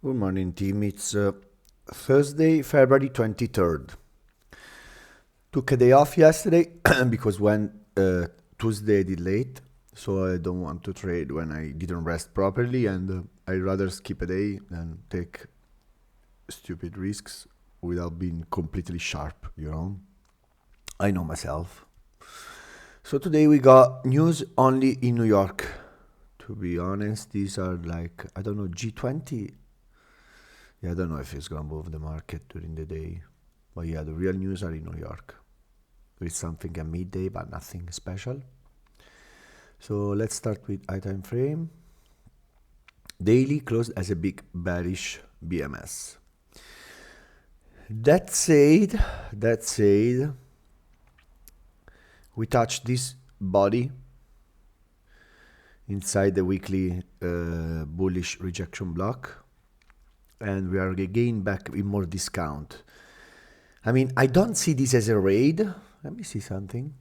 Good morning, team. It's Thursday, February 23rd. Took a day off yesterday because when Tuesday I did late, so I don't want to trade when I didn't rest properly, and I'd rather skip a day than take stupid risks without being completely sharp. I know myself. So today we got news only in New York. To be honest, these are like, I don't know, G20. Yeah, I don't know if it's gonna move the market during the day. But yeah, the real news are in New York. There is something at midday, but nothing special. So let's start with high time frame. Daily closed as a big bearish BMS. That said, we touched this body inside the weekly bullish rejection block, and we are again back with more discount. I mean, I don't see this as a raid. Let me see something.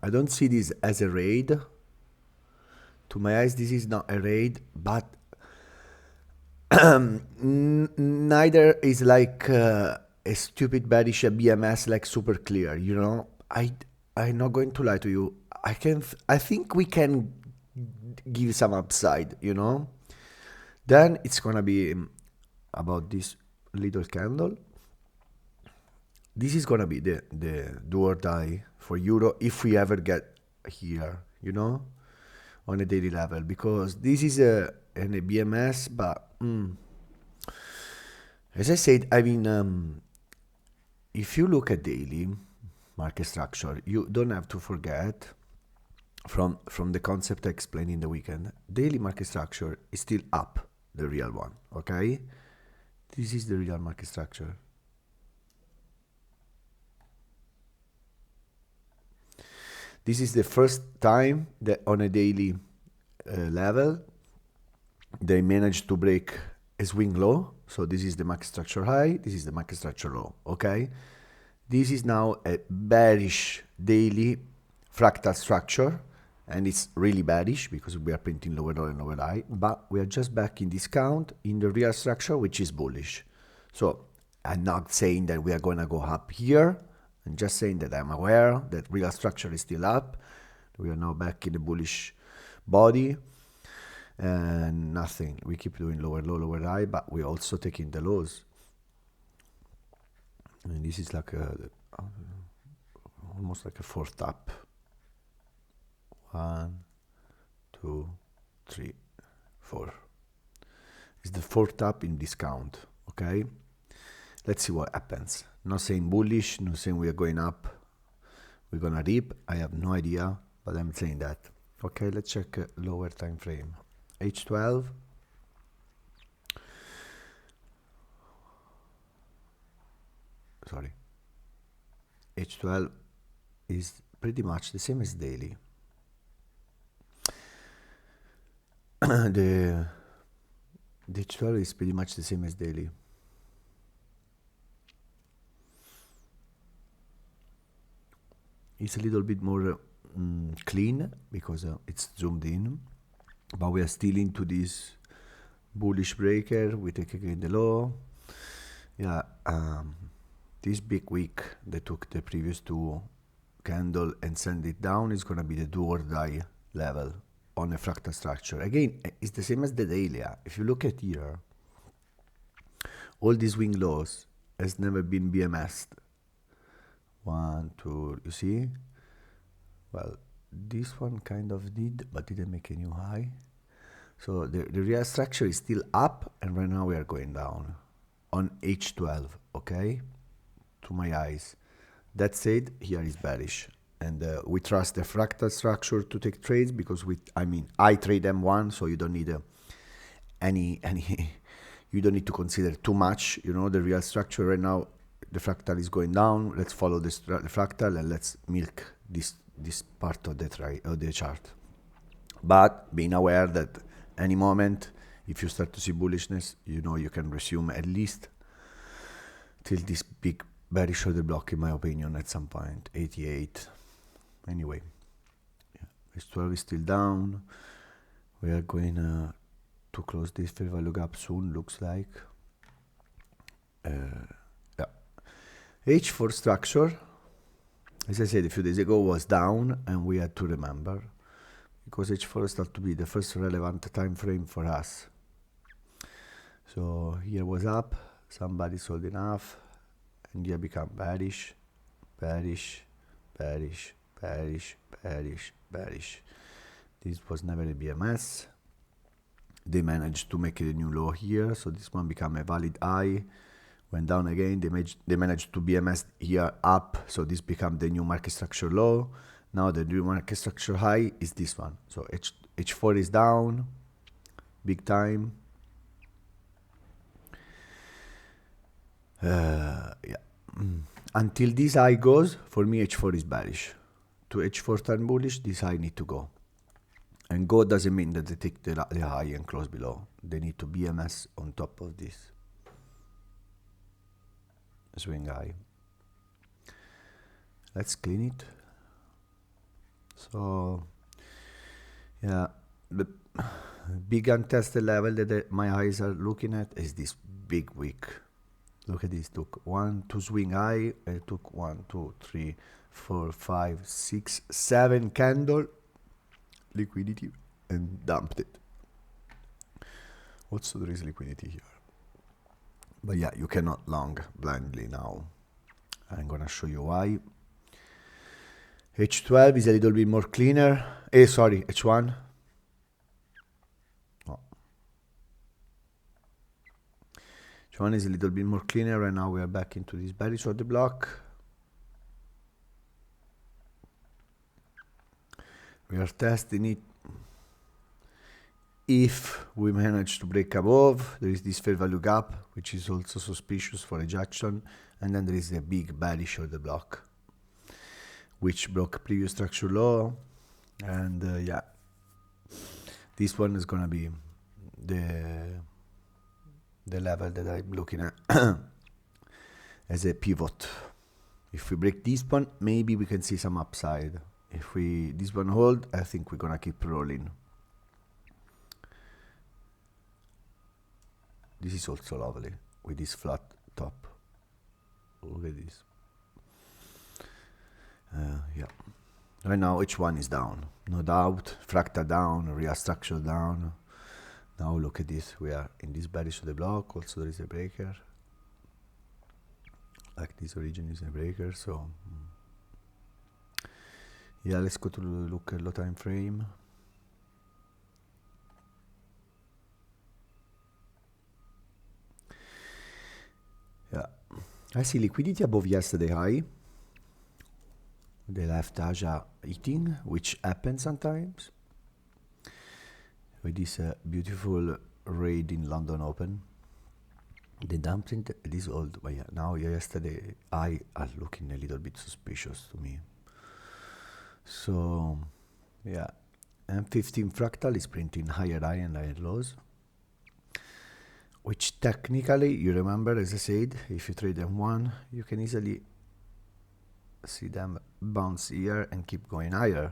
I don't see this as a raid. To my eyes, this is not a raid, but neither is like a stupid bearish BMS like super clear. I'm not going to lie to you. I think we can give some upside. Then it's gonna be about this little candle. This is gonna be the do or die for euro if we ever get here, on a daily level, because this is a BMS, but as I said, I mean, if you look at daily market structure, you don't have to forget from the concept I explained in the weekend. Daily market structure is still up, the real one. Okay, this is the real market structure. This is the first time that on a daily level they managed to break a swing low. So this is the market structure high, this is the market structure low. Okay, this is now a bearish daily fractal structure, and it's really bearish because we are printing lower low and lower high, but we are just back in discount in the real structure, which is bullish. So I'm not saying that we are going to go up here. I'm just saying that I'm aware that real structure is still up. We are now back in the bullish body, and nothing. We keep doing lower low, lower high, but we're also taking the lows. And this is like almost like a fourth up. 1, 2, 3, 4. It's the fourth up in discount. Okay, let's see what happens. Not saying bullish, not saying we are going up, we're gonna rip. I have no idea, but I'm saying that. Okay, let's check lower time frame. H12. Sorry. H12 is pretty much the same as daily. the H12 is pretty much the same as daily. It's a little bit more clean because it's zoomed in, but we are still into this bullish breaker. We take again the low. Yeah, this big wick that took the previous two candle and send it down is gonna be the do or die level on a fractal structure. Again, it's the same as the daily. If you look at here, all these swing lows has never been BMS'd. 1, 2, you see? Well, this one kind of did, but didn't make a new high. So the real structure is still up, and right now we are going down on H12, okay? To my eyes. That said, here is bearish. And we trust the fractal structure to take trades because I trade M1, so you don't need any you don't need to consider too much, the real structure. Right now the fractal is going down. Let's follow the fractal and let's milk this part of the chart. But being aware that any moment, if you start to see bullishness, you can resume at least till this big bearish order block, in my opinion, at some point. 88. Anyway, H12 is still down. We are going to close this fair value gap soon, looks like. Yeah. H4 structure, as I said a few days ago, was down, and we had to remember, because H4 started to be the first relevant time frame for us. So here was up, somebody sold enough, and here become bearish, bearish, bearish, bearish, bearish, bearish. This was never a BMS. They managed to make it a new low here, so this one became a valid high. Went down again, they managed to BMS here up, so this became the new market structure low. Now the new market structure high is this one. So H4 is down, big time. Yeah. Until this high goes, for me H4 is bearish. To H4 turn bullish, this high need to go. And go doesn't mean that they take the high and close below. They need to BMS on top of this swing high. Let's clean it. So yeah, the big untested level that my eyes are looking at is this big wick. Look at this, took 1, 2 swing high, it took 1, 2, 3, 4, 5, 6, 7 candle liquidity and dumped it. Also there is liquidity here. But yeah, you cannot long blindly now. I'm gonna show you why. H12 is a little bit more cleaner. Sorry, H1. No. H1 is a little bit more cleaner. Right now we are back into this bearish of the block. We are testing it. If we manage to break above, there is this fair value gap, which is also suspicious for rejection, and then there is a big bearish of the block, which broke previous structure low, and yeah, this one is gonna be the level that I'm looking at as a pivot. If we break this one, maybe we can see some upside. If this one hold, I think we're gonna keep rolling. This is also lovely with this flat top. Look at this. Yeah. Right now H1 is down, no doubt. Fractal down, real structure down. Now look at this. We are in this bearish of the block. Also there is a breaker. Like this origin is a breaker. So yeah, let's go to look at low time frame. Yeah, I see liquidity above yesterday high. They left Asia eating, which happens sometimes. With this beautiful raid in London Open. They dumped into this old, but yeah, now yesterday I are looking a little bit suspicious to me. So yeah, M15 fractal is printing higher high and higher lows, which technically, you remember, as I said, if you trade M1, you can easily see them bounce here and keep going higher.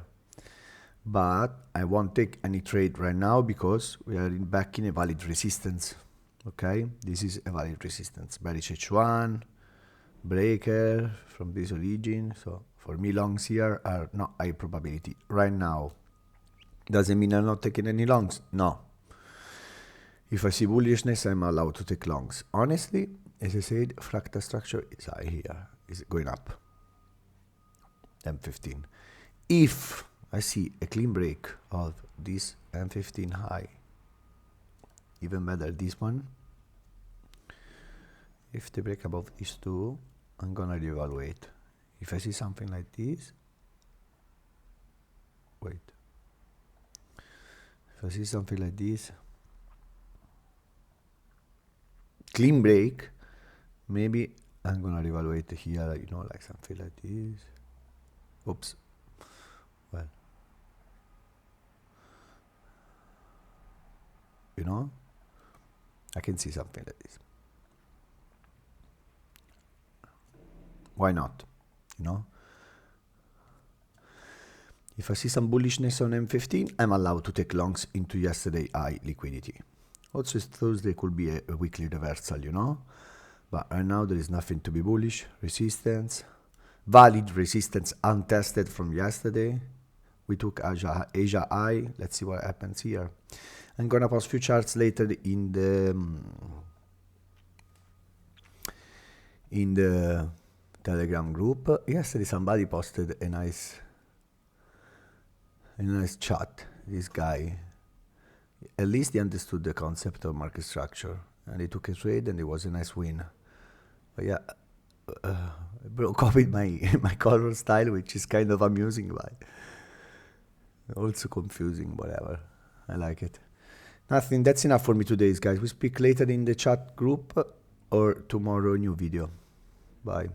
But I won't take any trade right now because we are back in a valid resistance. Okay, this is a valid resistance. Bearish H1, breaker from this origin. So for me, longs here are not high probability right now. Doesn't mean I'm not taking any longs. No. If I see bullishness, I'm allowed to take longs. Honestly, as I said, fractal structure is high here. Is going up. M15. If I see a clean break of this M15 high, even better this one, if they break above these two, I'm gonna reevaluate. If I see something like this, wait, if I see something like this, clean break, maybe I'm gonna reevaluate here, you know, like something like this. Oops. Well, you know, I can see something like this. Why not? You know, if I see some bullishness on M15, I'm allowed to take longs into yesterday high liquidity. Also, Thursday could be a weekly reversal, you know. But right now there is nothing to be bullish. Resistance, valid resistance untested from yesterday. We took Asia high. Let's see what happens here. I'm gonna post few charts later in the Telegram group. Yesterday somebody posted a nice chat. This guy, at least he understood the concept of market structure, and he took a trade, and it was a nice win. But yeah, broke off with my color style, which is kind of amusing, but also confusing. Whatever, I like it. Nothing. That's enough for me today, guys. We speak later in the chat group or tomorrow new video. Bye.